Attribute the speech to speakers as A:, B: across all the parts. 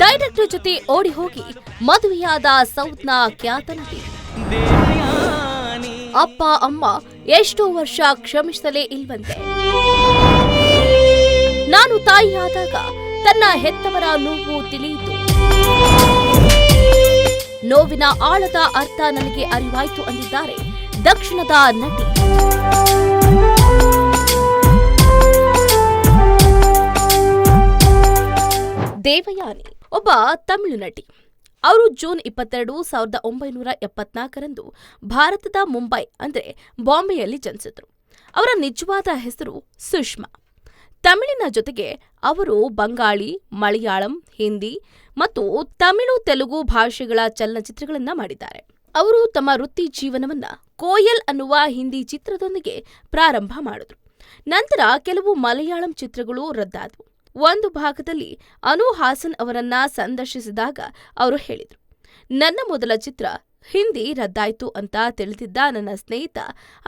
A: Director ಜೊತೆ ಓಡಿ ಹೋಗಿ ಮದುವೆಯಾದ ಸೌತ್ನ ಖ್ಯಾತ ನಟಿ. ಅಪ್ಪ ಅಮ್ಮ ಎಷ್ಟೋ ವರ್ಷ ಕ್ಷಮಿಸಲೇ ಇಲ್ವಂತೆ. ನಾನು ತಾಯಿಯಾದಾಗ ತನ್ನ ಹೆತ್ತವರ ನೋವು ತಿಳಿಯಿತು. ನೋವಿನ ಆಳದ ಅರ್ಥ ನನಗೆ ಅರಿವಾಯ್ತು ಅಂದಿದ್ದಾರೆ ದಕ್ಷಿಣದ ನಟಿ. ದೇವಯಾನಿ ಒಬ್ಬ ತಮಿಳು ನಟಿ. ಅವರು ಜೂನ್ 22, 1974ರಂದು ಭಾರತದ ಮುಂಬೈ ಅಂದ್ರೆ ಬಾಂಬೆಯಲ್ಲಿ ಜನಿಸಿದ್ರು. ಅವರ ನಿಜವಾದ ಹೆಸರು ಸುಷ್ಮಾ. ತಮಿಳಿನ ಜೊತೆಗೆ ಅವರು ಬಂಗಾಳಿ, ಮಲಯಾಳಂ, ಹಿಂದಿ ಮತ್ತು ತಮಿಳು, ತೆಲುಗು ಭಾಷೆಗಳ ಚಲನಚಿತ್ರಗಳನ್ನ ಮಾಡಿದ್ದಾರೆ. ಅವರು ತಮ್ಮ ವೃತ್ತಿ ಜೀವನವನ್ನ ಕೋಯಲ್ ಅನ್ನುವ ಹಿಂದಿ ಚಿತ್ರದೊಂದಿಗೆ ಪ್ರಾರಂಭ ಮಾಡಿದ್ರು. ನಂತರ ಕೆಲವು ಮಲಯಾಳಂ ಚಿತ್ರಗಳು ರದ್ದಾದವು. ಒಂದು ಭಾಗದಲ್ಲಿ ಅನು ಹಾಸನ್ ಅವರನ್ನ ಸಂದರ್ಶಿಸಿದಾಗ ಅವರು ಹೇಳಿದರು, ನನ್ನ ಮೊದಲ ಚಿತ್ರ ಹಿಂದಿ ರದ್ದಾಯ್ತು ಅಂತ ತಿಳಿದಿದ್ದ ನನ್ನ ಸ್ನೇಹಿತ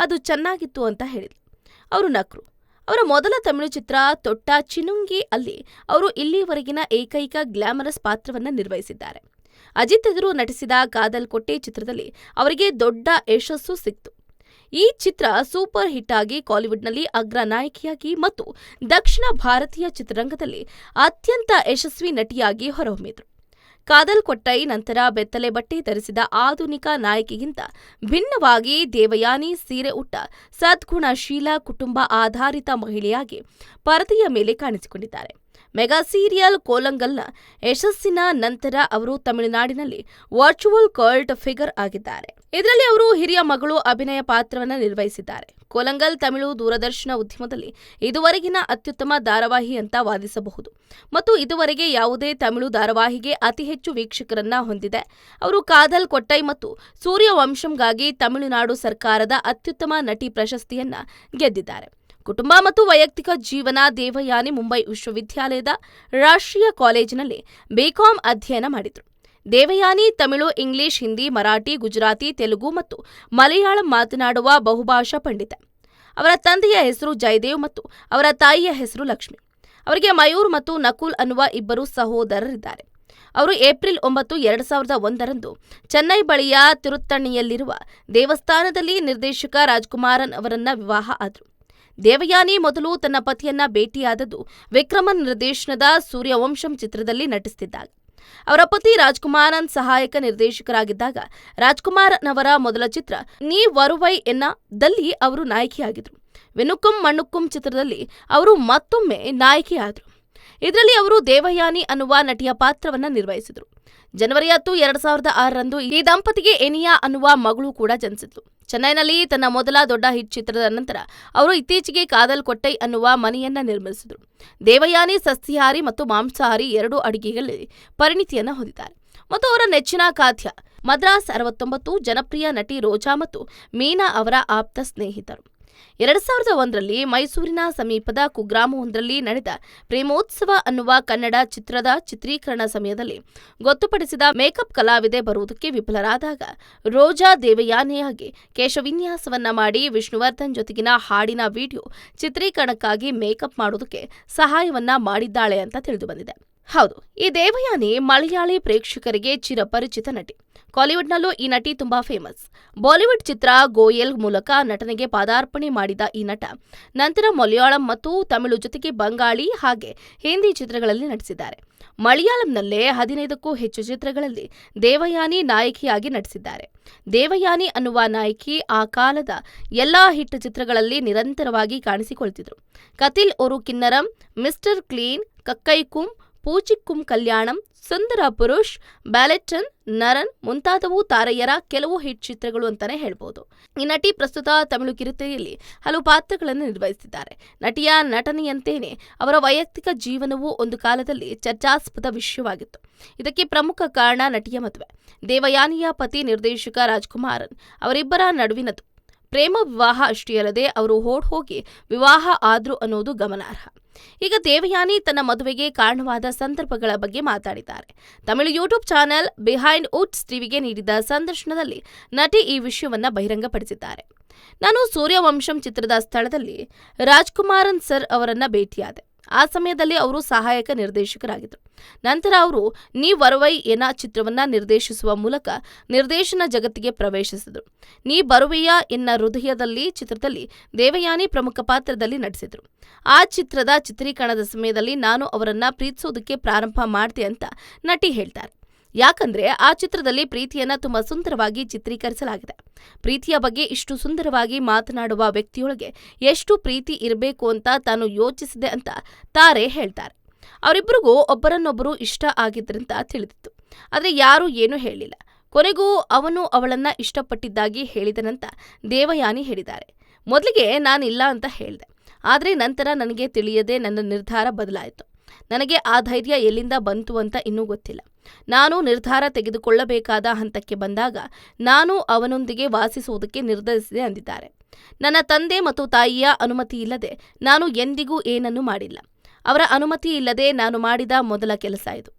A: ಅದು ಚೆನ್ನಾಗಿತ್ತು ಅಂತ ಹೇಳಿದ್ರು. ಅವರು ನಕ್ರು. ಅವರ ಮೊದಲ ತಮಿಳು ಚಿತ್ರ ತೊಟ್ಟ ಚಿನುಂಗಿ ಅಲ್ಲಿ ಅವರು ಇಲ್ಲಿಯವರೆಗಿನ ಏಕೈಕ ಗ್ಲಾಮರಸ್ ಪಾತ್ರವನ್ನ ನಿರ್ವಹಿಸಿದ್ದಾರೆ. ಅಜಿತ್ ಎದುರು ನಟಿಸಿದ ಕಾದಲ್ ಕೊಟ್ಟೆ ಚಿತ್ರದಲ್ಲಿ ಅವರಿಗೆ ದೊಡ್ಡ ಯಶಸ್ಸು ಸಿಕ್ತು. ಈ ಚಿತ್ರ ಸೂಪರ್ ಹಿಟ್ ಆಗಿ ಕಾಲಿವುಡ್ನಲ್ಲಿ ಅಗ್ರ ನಾಯಕಿಯಾಗಿ ಮತ್ತು ದಕ್ಷಿಣ ಭಾರತೀಯ ಚಿತ್ರರಂಗದಲ್ಲಿ ಅತ್ಯಂತ ಯಶಸ್ವಿ ನಟಿಯಾಗಿ ಹೊರಹೊಮ್ಮಿದ್ರು. ಕಾದಲ್ ಕೊಟ್ಟೈ ನಂತರ ಬೆತ್ತಲೆ ಬಟ್ಟೆ ಧರಿಸಿದ ಆಧುನಿಕ ನಾಯಕಿಗಿಂತ ಭಿನ್ನವಾಗಿ ದೇವಯಾನಿ ಸೀರೆ ಉಟ್ಟ ಸದ್ಗುಣಶೀಲ ಕುಟುಂಬ ಆಧಾರಿತ ಮಹಿಳೆಯಾಗಿ ಪರದೆಯ ಮೇಲೆ ಕಾಣಿಸಿಕೊಂಡಿದ್ದಾರೆ. ಮೆಗಾ ಸೀರಿಯಲ್ ಕೋಲಂಗಲ್ನ ಯಶಸ್ಸಿನ ನಂತರ ಅವರು ತಮಿಳುನಾಡಿನಲ್ಲಿ ವರ್ಚುವಲ್ ಕಲ್ಟ್ ಫಿಗರ್ ಆಗಿದ್ದಾರೆ. ಇದರಲ್ಲಿ ಅವರು ಹಿರಿಯ ಮಗಳು ಅಭಿನಯ ಪಾತ್ರವನ್ನು ನಿರ್ವಹಿಸಿದ್ದಾರೆ. ಕೋಲಂಗಲ್ ತಮಿಳು ದೂರದರ್ಶನ ಉದ್ಯಮದಲ್ಲಿ ಇದುವರೆಗಿನ ಅತ್ಯುತ್ತಮ ಧಾರಾವಾಹಿ ಅಂತ ವಾದಿಸಬಹುದು ಮತ್ತು ಇದುವರೆಗೆ ಯಾವುದೇ ತಮಿಳು ಧಾರಾವಾಹಿಗೆ ಅತಿ ಹೆಚ್ಚು ವೀಕ್ಷಕರನ್ನ ಹೊಂದಿದೆ. ಅವರು ಕಾದಲ್ ಕೊಟ್ಟೈ ಮತ್ತು ಸೂರ್ಯವಂಶಂಗಾಗಿ ತಮಿಳುನಾಡು ಸರ್ಕಾರದ ಅತ್ಯುತ್ತಮ ನಟಿ ಪ್ರಶಸ್ತಿಯನ್ನ ಗೆದ್ದಿದ್ದಾರೆ. ಕುಟುಂಬ ಮತ್ತು ವೈಯಕ್ತಿಕ ಜೀವನ. ದೇವಯಾನಿ ಮುಂಬೈ ವಿಶ್ವವಿದ್ಯಾಲಯದ ರಾಷ್ಟ್ರೀಯ ಕಾಲೇಜಿನಲ್ಲಿ ಬಿಕಾಂ ಅಧ್ಯಯನ ಮಾಡಿದರು. ದೇವಯಾನಿ ತಮಿಳು, ಇಂಗ್ಲಿಷ್, ಹಿಂದಿ, ಮರಾಠಿ, ಗುಜರಾತಿ, ತೆಲುಗು ಮತ್ತು ಮಲಯಾಳಂ ಮಾತನಾಡುವ ಬಹುಭಾಷಾ ಪಂಡಿತೆ. ಅವರ ತಂದೆಯ ಹೆಸರು ಜಯದೇವ್ ಮತ್ತು ಅವರ ತಾಯಿಯ ಹೆಸರು ಲಕ್ಷ್ಮಿ. ಅವರಿಗೆ ಮಯೂರ್ ಮತ್ತು ನಕುಲ್ ಅನ್ನುವ ಇಬ್ಬರು ಸಹೋದರರಿದ್ದಾರೆ. ಅವರು ಏಪ್ರಿಲ್ 9, 2001ರಂದು ಚೆನ್ನೈ ಬಳಿಯ ತಿರುತ್ತಣಿಯಲ್ಲಿರುವ ದೇವಸ್ಥಾನದಲ್ಲಿ ನಿರ್ದೇಶಕ ರಾಜ್ಕುಮಾರನ್ ಅವರನ್ನ ವಿವಾಹ ಆದರು. ದೇವಯಾನಿ ಮೊದಲು ತನ್ನ ಪತಿಯನ್ನ ಭೇಟಿಯಾದದ್ದು ವಿಕ್ರಮನ್ ನಿರ್ದೇಶನದ ಸೂರ್ಯವಂಶಂ ಚಿತ್ರದಲ್ಲಿ ನಟಿಸುತ್ತಿದ್ದಾಗ. ಅವರ ಪತಿ ರಾಜ್ಕುಮಾರನ್ ಸಹಾಯಕ ನಿರ್ದೇಶಕರಾಗಿದ್ದಾಗ ರಾಜ್ಕುಮಾರನ್ ಅವರ ಮೊದಲ ಚಿತ್ರ ನೀ ವರುವೈ ದಲ್ಲಿ ಅವರು ನಾಯಕಿಯಾಗಿದ್ರು. ವಿನುಕುಂ ಮಣ್ಣುಕ್ಕುಂ ಚಿತ್ರದಲ್ಲಿ ಅವರು ಮತ್ತೊಮ್ಮೆ ನಾಯಕಿಯಾದರು. ಇದರಲ್ಲಿ ಅವರು ದೇವಯಾನಿ ಅನ್ನುವ ನಟಿಯ ಪಾತ್ರವನ್ನ ನಿರ್ವಹಿಸಿದರು. ಜನವರಿ 10, 2006ರಂದು ಈ ದಂಪತಿಗೆ ಎನಿಯಾ ಅನ್ನುವ ಮಗಳು ಕೂಡ ಜನಿಸಿದ್ಲು. ಚೆನ್ನೈನಲ್ಲಿ ತನ್ನ ಮೊದಲ ದೊಡ್ಡ ಹಿಟ್ ಚಿತ್ರದ ನಂತರ ಅವರು ಇತ್ತೀಚೆಗೆ ಕಾದಲ್ ಕೊಟ್ಟೈ ಅನ್ನುವ ಮನೆಯನ್ನ ನಿರ್ಮಿಸಿದರು. ದೇವಯಾನಿ ಸಸ್ಯಾಹಾರಿ ಮತ್ತು ಮಾಂಸಾಹಾರಿ ಎರಡೂ ಅಡಿಗೆಗಳಲ್ಲಿ ಪರಿಣಿತಿಯನ್ನ ಹೊಂದಿದ್ದಾರೆ ಮತ್ತು ಅವರ ನೆಚ್ಚಿನ ಖಾದ್ಯ ಮದ್ರಾಸ್ 69 ಜನಪ್ರಿಯ ನಟಿ ರೋಜಾ ಮತ್ತು ಮೀನಾ ಅವರ ಆಪ್ತ ಸ್ನೇಹಿತರು. 2001ರಲ್ಲಿ ಮೈಸೂರಿನ ಸಮೀಪದ ಕುಗ್ರಾಮವೊಂದರಲ್ಲಿ ನಡೆದ ಪ್ರೇಮೋತ್ಸವ ಅನ್ನುವ ಕನ್ನಡ ಚಿತ್ರದ ಚಿತ್ರೀಕರಣ ಸಮಯದಲ್ಲಿ ಗೊತ್ತುಪಡಿಸಿದ ಮೇಕಪ್ ಕಲಾವಿದೆ ಬರುವುದಕ್ಕೆ ವಿಫಲರಾದಾಗ ರೋಜಾ ದೇವಯಾನಿಯಾಗಿ ಕೇಶವಿನ್ಯಾಸವನ್ನ ಮಾಡಿ ವಿಷ್ಣುವರ್ಧನ್ ಜೊತೆಗಿನ ಹಾಡಿನ ವಿಡಿಯೋ ಚಿತ್ರೀಕರಣಕ್ಕಾಗಿ ಮೇಕಪ್ ಮಾಡೋದಕ್ಕೆ ಸಹಾಯವನ್ನ ಮಾಡಿದ್ದಾಳೆ ಅಂತ ತಿಳಿದುಬಂದಿದೆ. ಹೌದು, ಈ ದೇವಯಾನಿ ಮಲಯಾಳಿ ಪ್ರೇಕ್ಷಕರಿಗೆ ಚಿರಪರಿಚಿತ ನಟಿ. ಕಾಲಿವುಡ್ನಲ್ಲೂ ಈ ನಟಿ ತುಂಬಾ ಫೇಮಸ್. ಬಾಲಿವುಡ್ ಚಿತ್ರ ಗೋಯಲ್ ಮೂಲಕ ನಟನೆಗೆ ಪಾದಾರ್ಪಣೆ ಮಾಡಿದ ಈ ನಟ ನಂತರ ಮಲಯಾಳಂ ಮತ್ತು ತಮಿಳು ಜೊತೆಗೆ ಬಂಗಾಳಿ ಹಾಗೆ ಹಿಂದಿ ಚಿತ್ರಗಳಲ್ಲಿ ನಟಿಸಿದ್ದಾರೆ. ಮಲಯಾಳಂನಲ್ಲೇ 15ಕ್ಕೂ ಹೆಚ್ಚು ಚಿತ್ರಗಳಲ್ಲಿ ದೇವಯಾನಿ ನಾಯಕಿಯಾಗಿ ನಟಿಸಿದ್ದಾರೆ. ದೇವಯಾನಿ ಅನ್ನುವ ನಾಯಕಿ ಆ ಕಾಲದ ಎಲ್ಲಾ ಹಿಟ್ ಚಿತ್ರಗಳಲ್ಲಿ ನಿರಂತರವಾಗಿ ಕಾಣಿಸಿಕೊಳ್ತಿದ್ರು. ಕತಿಲ್ ಒರು ಕಿನ್ನರಂ, ಮಿಸ್ಟರ್ ಕ್ಲೀನ್, ಕಕ್ಕೈಕುಂ, ಪೂಚಿಕ್ಕುಂ ಕಲ್ಯಾಣಂ, ಸುಂದರ ಪುರುಷ್, ಬ್ಯಾಲೆಟ್ಟನ್, ನರನ್ ಮುಂತಾದವು ತಾರೆಯರ ಕೆಲವು ಹಿಟ್ ಚಿತ್ರಗಳು ಅಂತಾನೆ ಹೇಳ್ಬೋದು. ಈ ನಟಿ ಪ್ರಸ್ತುತ ತಮಿಳು ಕಿರುತೆರೆಯಲ್ಲಿ ಹಲವು ಪಾತ್ರಗಳನ್ನು ನಿರ್ವಹಿಸಿದ್ದಾರೆ. ನಟಿಯ ನಟನೆಯಂತೆಯೇ ಅವರ ವೈಯಕ್ತಿಕ ಜೀವನವೂ ಒಂದು ಕಾಲದಲ್ಲಿ ಚರ್ಚಾಸ್ಪದ ವಿಷಯವಾಗಿತ್ತು. ಇದಕ್ಕೆ ಪ್ರಮುಖ ಕಾರಣ ನಟಿಯ ಮದುವೆ. ದೇವಯಾನಿಯ ಪತಿ ನಿರ್ದೇಶಕ ರಾಜ್ಕುಮಾರನ್ ಅವರಿಬ್ಬರ ನಡುವಿನದು ಪ್ರೇಮ ವಿವಾಹ ಅಷ್ಟೇ ಅಲ್ಲದೆ ಅವರು ಹೋಗಿ ವಿವಾಹ ಆದ್ರು ಅನ್ನೋದು ಗಮನಾರ್ಹ. ಈಗ ದೇವಯಾನಿ ತನ್ನ ಮದುವೆಗೆ ಕಾರಣವಾದ ಸಂದರ್ಭಗಳ ಬಗ್ಗೆ ಮಾತಾಡಿದ್ದಾರೆ. Tamil YouTube channel behind Woods ಟಿವಿಗೆ ನೀಡಿದ ಸಂದರ್ಶನದಲ್ಲಿ ನಟಿ ಈ ವಿಷಯವನ್ನ ಬಹಿರಂಗಪಡಿಸಿದ್ದಾರೆ. ನಾನು ಸೂರ್ಯವಂಶಂ ಚಿತ್ರದ ಸ್ಥಳದಲ್ಲಿ ರಾಜ್ಕುಮಾರನ್ ಸರ್ ಅವರನ್ನ ಭೇಟಿಯಾದೆ. ಆ ಸಮಯದಲ್ಲಿ ಅವರು ಸಹಾಯಕ ನಿರ್ದೇಶಕರಾಗಿದ್ದರು. ನಂತರ ಅವರು ನೀ ವರುವೈ ಎನ ಚಿತ್ರವನ್ನ ನಿರ್ದೇಶಿಸುವ ಮೂಲಕ ನಿರ್ದೇಶನ ಜಗತ್ತಿಗೆ ಪ್ರವೇಶಿಸಿದರು. ನೀ ಬರುವೆಯಾ ಎನ್ನ ಹೃದಯದಲ್ಲಿ ಚಿತ್ರದಲ್ಲಿ ದೇವಯಾನಿ ಪ್ರಮುಖ ಪಾತ್ರದಲ್ಲಿ ನಟಿಸಿದರು. ಆ ಚಿತ್ರದ ಚಿತ್ರೀಕರಣದ ಸಮಯದಲ್ಲಿ ನಾನು ಅವರನ್ನ ಪ್ರೀತಿಸೋದಕ್ಕೆ ಪ್ರಾರಂಭ ಮಾಡಿದೆ ಅಂತ ನಟಿ ಹೇಳ್ತಾರೆ. ಯಾಕಂದ್ರೆ ಆ ಚಿತ್ರದಲ್ಲಿ ಪ್ರೀತಿಯನ್ನ ತುಂಬಾ ಸುಂದರವಾಗಿ ಚಿತ್ರೀಕರಿಸಲಾಗಿದೆ. ಪ್ರೀತಿಯ ಬಗ್ಗೆ ಇಷ್ಟು ಸುಂದರವಾಗಿ ಮಾತನಾಡುವ ವ್ಯಕ್ತಿಯೊಳಗೆ ಎಷ್ಟು ಪ್ರೀತಿ ಇರಬೇಕು ಅಂತ ತಾನು ಯೋಚಿಸಿದೆ ಅಂತ ತಾರೆ ಹೇಳ್ತಾರೆ. ಅವರಿಬ್ಬರಿಗೂ ಒಬ್ಬರನ್ನೊಬ್ಬರು ಇಷ್ಟ ಆಗಿದ್ರಂತ ತಿಳಿದಿತ್ತು. ಆದ್ರೆ ಯಾರೂ ಏನೂ ಹೇಳಿಲ್ಲ. ಕೊನೆಗೂ ಅವನು ಅವಳನ್ನ ಇಷ್ಟಪಟ್ಟಿದ್ದಾಗಿ ಹೇಳಿದನಂತ ದೇವಯಾನಿ ಹೇಳಿದ್ದಾರೆ. ಮೊದಲಿಗೆ ನಾನಿಲ್ಲ ಅಂತ ಹೇಳಿದೆ. ಆದ್ರೆ ನಂತರ ನನಗೆ ತಿಳಿಯದೆ ನನ್ನ ನಿರ್ಧಾರ ಬದಲಾಯಿತು. ನನಗೆ ಆ ಧೈರ್ಯ ಎಲ್ಲಿಂದ ಬಂತು ಅಂತ ಇನ್ನೂ ಗೊತ್ತಿಲ್ಲ. ನಾನು ನಿರ್ಧಾರ ತೆಗೆದುಕೊಳ್ಳಬೇಕಾದ ಹಂತಕ್ಕೆ ಬಂದಾಗ ನಾನು ಅವನೊಂದಿಗೆ ವಾಸಿಸುವುದಕ್ಕೆ ನಿರ್ಧರಿಸಿದೆ ಅಂದಿದ್ದಾರೆ. ನನ್ನ ತಂದೆ ಮತ್ತು ತಾಯಿಯ ಅನುಮತಿ ಇಲ್ಲದೆ ನಾನು ಎಂದಿಗೂ ಏನನ್ನೂ ಮಾಡಿಲ್ಲ. ಅವರ ಅನುಮತಿ ಇಲ್ಲದೆ ನಾನು ಮಾಡಿದ ಮೊದಲ ಕೆಲಸ ಇದು.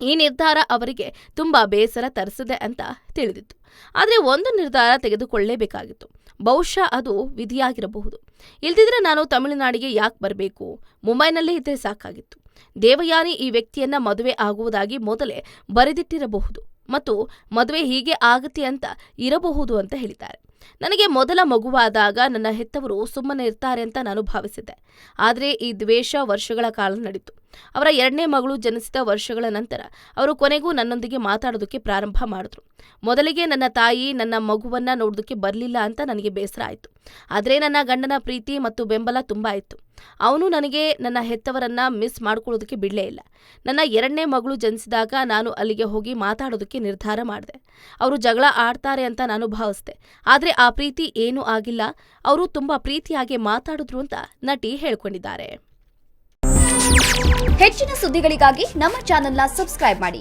A: ಈ ನಿರ್ಧಾರ ಅವರಿಗೆ ತುಂಬಾ ಬೇಸರ ತರಿಸಿದೆ ಅಂತ ತಿಳಿದಿತ್ತು. ಆದರೆ ಒಂದು ನಿರ್ಧಾರ ತೆಗೆದುಕೊಳ್ಳಲೇಬೇಕಾಗಿತ್ತು. ಬಹುಶಃ ಅದು ವಿಧಿಯಾಗಿರಬಹುದು. ಇಲ್ದಿದ್ರೆ ನಾನು ತಮಿಳುನಾಡಿಗೆ ಯಾಕೆ ಬರಬೇಕು? ಮುಂಬೈನಲ್ಲೇ ಇದ್ದರೆ ಸಾಕಾಗಿತ್ತು. ದೇವಯಾನಿ ಈ ವ್ಯಕ್ತಿಯನ್ನ ಮದುವೆ ಆಗುವುದಾಗಿ ಮೊದಲೇ ಬರೆದಿಟ್ಟಿರಬಹುದು ಮತ್ತು ಮದುವೆ ಹೀಗೆ ಆಗತ್ತೆ ಅಂತ ಇರಬಹುದು ಅಂತ ಹೇಳಿದ್ದಾರೆ. ನನಗೆ ಮೊದಲ ಮಗುವಾದಾಗ ನನ್ನ ಹೆತ್ತವರು ಸುಮ್ಮನೆ ಇರ್ತಾರೆ ಅಂತ ನಾನು ಭಾವಿಸಿದ್ದೆ. ಆದರೆ ಈ ದ್ವೇಷ ವರ್ಷಗಳ ಕಾಲ ನಡೀತು. ಅವರ 2ನೇ ಮಗಳು ಜನಿಸಿದ ವರ್ಷಗಳ ನಂತರ ಅವರು ಕೊನೆಗೂ ನನ್ನೊಂದಿಗೆ ಮಾತಾಡೋದಕ್ಕೆ ಪ್ರಾರಂಭ ಮಾಡಿದ್ರು. ಮೊದಲಿಗೆ ನನ್ನ ತಾಯಿ ನನ್ನ ಮಗುವನ್ನ ನೋಡೋದಕ್ಕೆ ಬರಲಿಲ್ಲ ಅಂತ ನನಗೆ ಬೇಸರ ಆಯಿತು. ಆದರೆ ನನ್ನ ಗಂಡನ ಪ್ರೀತಿ ಮತ್ತು ಬೆಂಬಲ ತುಂಬಾ ಇತ್ತು. ಅವನು ನನಗೆ ನನ್ನ ಹೆತ್ತವರನ್ನ ಮಿಸ್ ಮಾಡ್ಕೊಳ್ಳೋದಕ್ಕೆ ಬಿಡಲೇ ಇಲ್ಲ. ನನ್ನ 2ನೇ ಮಗಳು ಜನಿಸಿದಾಗ ನಾನು ಅಲ್ಲಿಗೆ ಹೋಗಿ ಮಾತಾಡೋದಕ್ಕೆ ನಿರ್ಧಾರ ಮಾಡಿದೆ. ಅವರು ಜಗಳ ಆಡ್ತಾರೆ ಅಂತ ನಾನು ಭಾವಿಸಿದೆ. ಆದರೆ ಆ ಪ್ರೀತಿ ಏನೂ ಆಗಿಲ್ಲ. ಅವರು ತುಂಬಾ ಪ್ರೀತಿಯಾಗಿ ಮಾತಾಡಿದ್ರು ಅಂತ ನಟಿ ಹೇಳ್ಕೊಂಡಿದ್ದಾರೆ.
B: ಹೆಚ್ಚಿನ ಸುದ್ದಿಗಳಿಗಾಗಿ ನಮ್ಮ ಚಾನೆಲ್ನ ಸಬ್ಸ್ಕ್ರೈಬ್ ಮಾಡಿ.